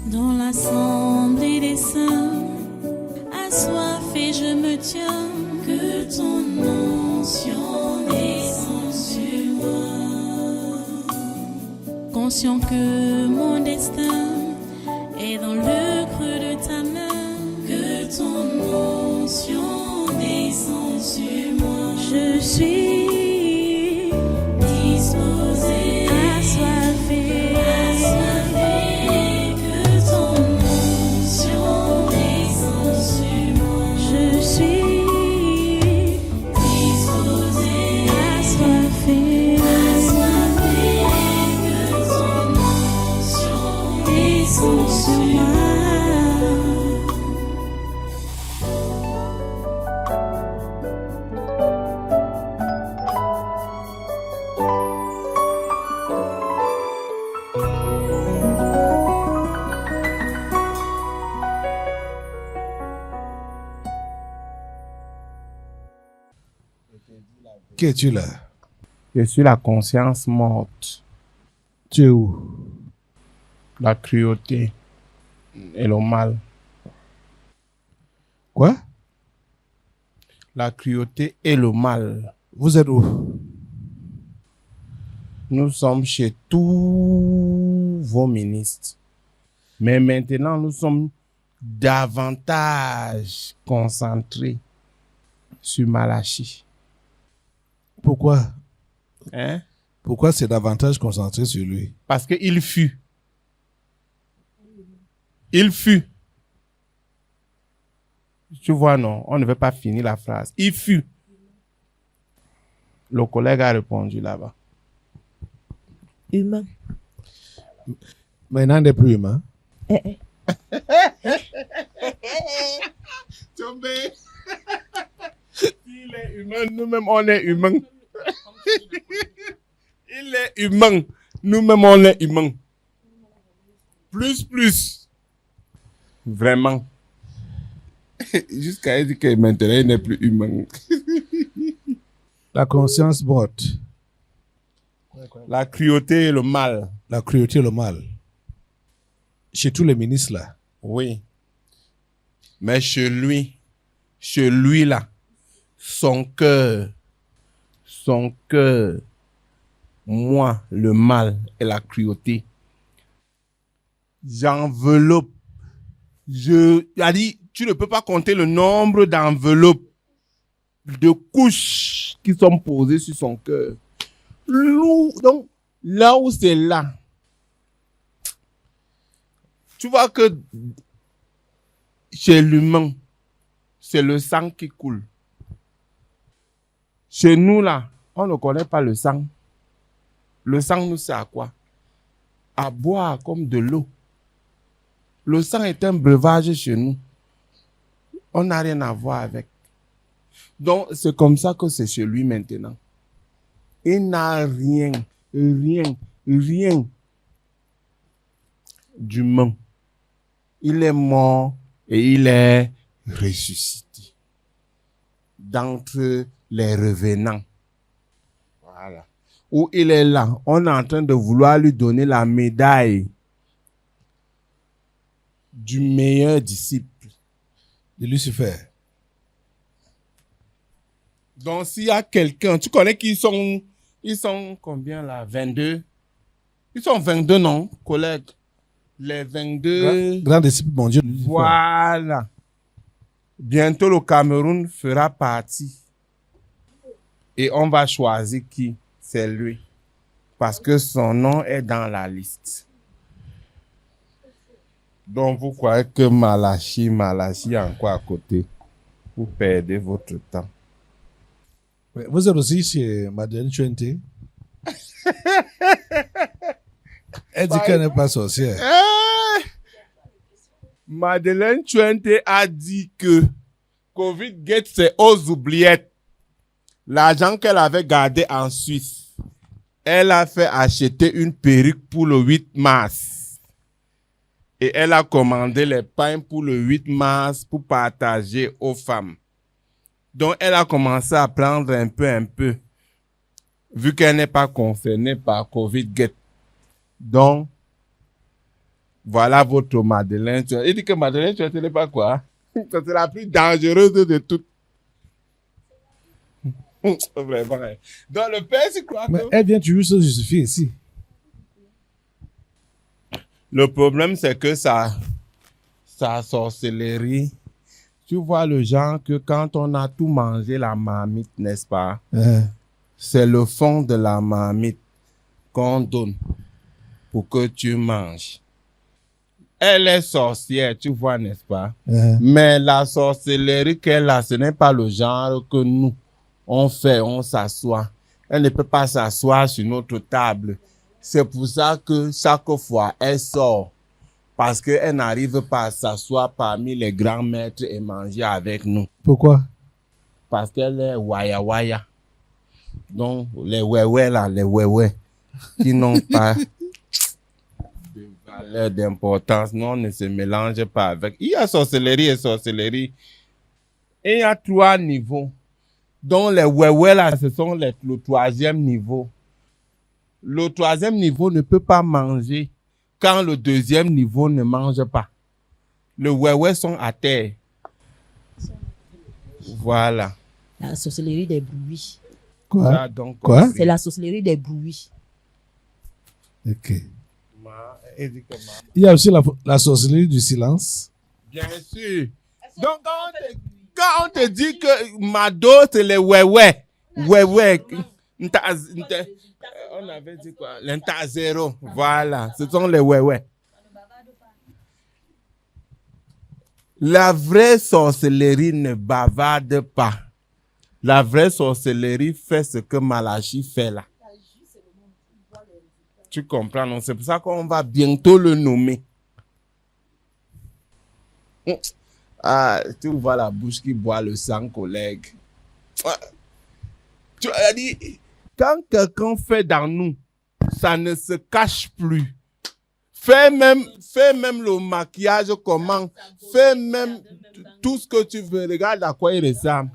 Dans l'assemblée des saints, assoiffé je me tiens, que ton onction descende sur moi. Conscient que mon destin est dans le creux de ta main, que ton onction descende sur moi. Je suis disposé, assoiffé, que ton onction descende sur moi. Je suis disposé, assoiffé, que ton onction descende sur moi. Qui es-tu là? Je suis la conscience morte, Tu es où? la cruauté et le mal. Quoi? La cruauté et le mal. Vous êtes où? Nous sommes chez tous vos ministres. Mais maintenant, nous sommes davantage concentrés sur Malachi. Pourquoi? Hein? Pourquoi c'est davantage concentré sur lui? Parce qu'il fut. Il fut. Tu vois, non, on ne veut pas finir la phrase. Il fut. Le collègue a répondu là-bas. Humain. Maintenant, il n'est plus humain. Tombé. Il est humain, nous-mêmes on est humains. Il est humain, nous-mêmes on est humains. Plus. Vraiment. Jusqu'à dire que maintenant il n'est plus humain. La conscience morte, La cruauté et le mal. la cruauté et le mal. Chez tous les ministres là. Oui. Mais chez lui là, son cœur, moi, le mal et la cruauté, j'enveloppe. Tu ne peux pas compter le nombre d'enveloppes, de couches qui sont posées sur son cœur. Donc, là où c'est là, tu vois que chez l'humain, c'est le sang qui coule. Chez nous, là, on ne connaît pas le sang. Le sang nous sert à quoi? À boire comme de l'eau. Le sang est un breuvage chez nous. On n'a rien à voir avec. Donc, c'est comme ça que c'est chez lui maintenant. Il n'a rien d'humain. Il est mort et il est ressuscité d'entre les revenants. Voilà. Où il est là, on est en train de vouloir lui donner la médaille du meilleur disciple. De Lucifer. Donc, s'il y a quelqu'un, tu connais qu'ils sont, ils sont combien là? 22? Ils sont 22, non, collègues? Les 22. Grand disciple, mon Dieu. Lucifer. Voilà. Bientôt, le Cameroun fera partie. Et on va choisir qui? C'est lui. Parce que son nom est dans la liste. Donc, vous croyez que Malachi est encore à côté. Vous perdez votre temps. Ouais, vous êtes aussi chez Madeleine Chuente. Elle dit qu'elle n'est pas sorcière. Madeleine Chuente a dit que Covid Gate, c'est aux oubliettes. L'argent qu'elle avait gardé en Suisse, elle a fait acheter une perruque pour le 8 mars. Et elle a commandé les pains pour le 8 mars pour partager aux femmes. Donc, elle a commencé à prendre un peu, vu qu'elle n'est pas concernée par Covid Gate. Donc, Voilà votre Madeleine. Il dit que Madeleine, tu ne sais pas quoi. C'est la plus dangereuse de toutes. Vraiment. Donc le père, c'est quoi? Mais elle vient toujours se justifier ici. Le problème, c'est que sa sorcellerie, tu vois le genre que quand on a tout mangé la marmite, n'est-ce pas? C'est le fond de la marmite qu'on donne pour que tu manges. Elle est sorcière, tu vois, n'est-ce pas? Mais la sorcellerie qu'elle a, ce n'est pas le genre que nous, on fait, on s'assoit. Elle ne peut pas s'asseoir sur notre table. C'est pour ça que chaque fois, elle sort. Parce qu'elle n'arrive pas à s'asseoir parmi les grands maîtres et manger avec nous. Pourquoi? Parce qu'elle est waya. Donc, les ouais là, les ouais qui n'ont pas de valeur, d'importance, non, ne se mélangent pas avec. Il y a sorcellerie et sorcellerie. Et il y a 3 niveaux. Donc, les ouais là, ce sont le 3e niveau. Le 3e niveau ne peut pas manger quand le 2e niveau ne mange pas. Les ouais sont à terre. Voilà. La sorcellerie des bruits. Quoi? Ça, donc, Quoi? C'est la sorcellerie des bruits. Ok. Il y a aussi la sorcellerie du silence. Bien sûr. Donc, quand on te dit que Mado, c'est les ouais. On avait dit quoi? L'Inta zéro. Voilà. Ce sont les ouais. La vraie sorcellerie ne bavarde pas. La vraie sorcellerie fait ce que Malachi fait là. Tu comprends, non? C'est pour ça qu'on va bientôt le nommer. Ah, tu vois la bouche qui boit le sang, collègue. Tu as dit, quand quelqu'un fait dans nous, ça ne se cache plus. Fais même le maquillage comment. Fais même tout ce que tu veux. Regarde à quoi il ressemble.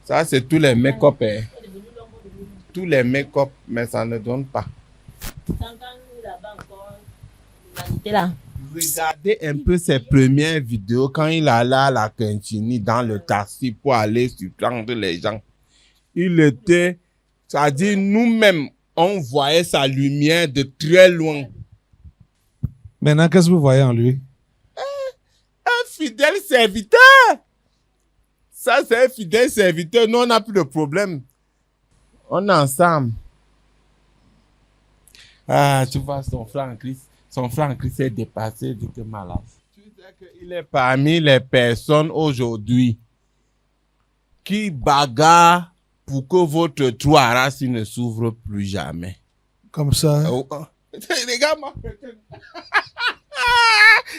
Ça, c'est tous les make-up. Hein. Tous les make-up, mais ça ne donne pas. Regardez un peu ses premières vidéos quand il allait à la Quintini dans le taxi pour aller surprendre les gens. Il était, c'est-à-dire nous-mêmes, on voyait sa lumière de très loin. Maintenant, qu'est-ce que vous voyez en lui? Un fidèle serviteur. Ça, c'est un fidèle serviteur. Nous, on n'a plus de problème. On est ensemble. Ah, tu vois, son frère en Christ. Son frère en Christ est dépassé, il était malade. Tu sais qu'il est parmi les personnes aujourd'hui qui bagarrent pour que votre trou à racine ne s'ouvre plus jamais. Comme ça. Oh, oh. Regarde-moi.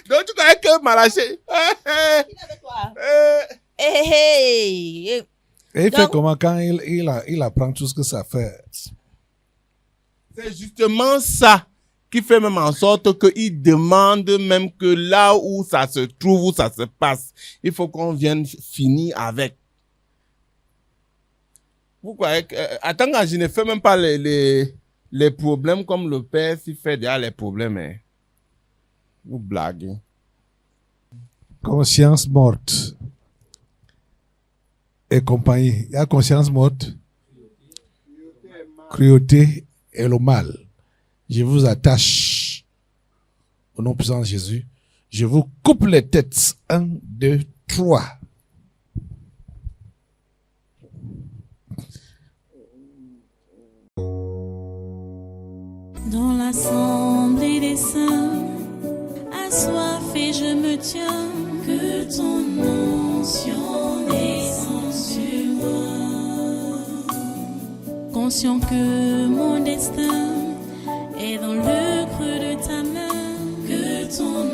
Donc tu connais que Malaché. Et il fait comment quand il apprend tout ce que ça fait? C'est justement ça qui fait même en sorte qu'il demande même que là où ça se trouve, où ça se passe, il faut qu'on vienne finir avec. Pourquoi? Attends, je ne fais même pas les problèmes comme le père s'il fait déjà les problèmes. Hein. Vous blaguez. Conscience morte. Et compagnie. Il y a conscience morte. Cruauté et le mal. Je vous attache au nom puissant de Jésus. Je vous coupe les têtes. 1, 2, 3. Dans l'assemblée des saints, assoiffé je me tiens, que ton onction descende sur moi. Conscient que mon destin est dans le creux de ta main, que ton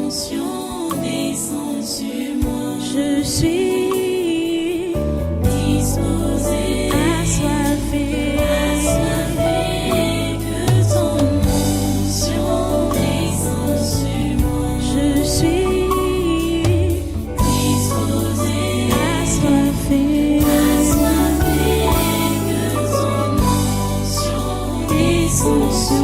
onction descende sur moi. Je suis disposée, assoiffée, que ton onction descende sur moi. Je suis disposée, assoiffée, que ton onction descende sur moi.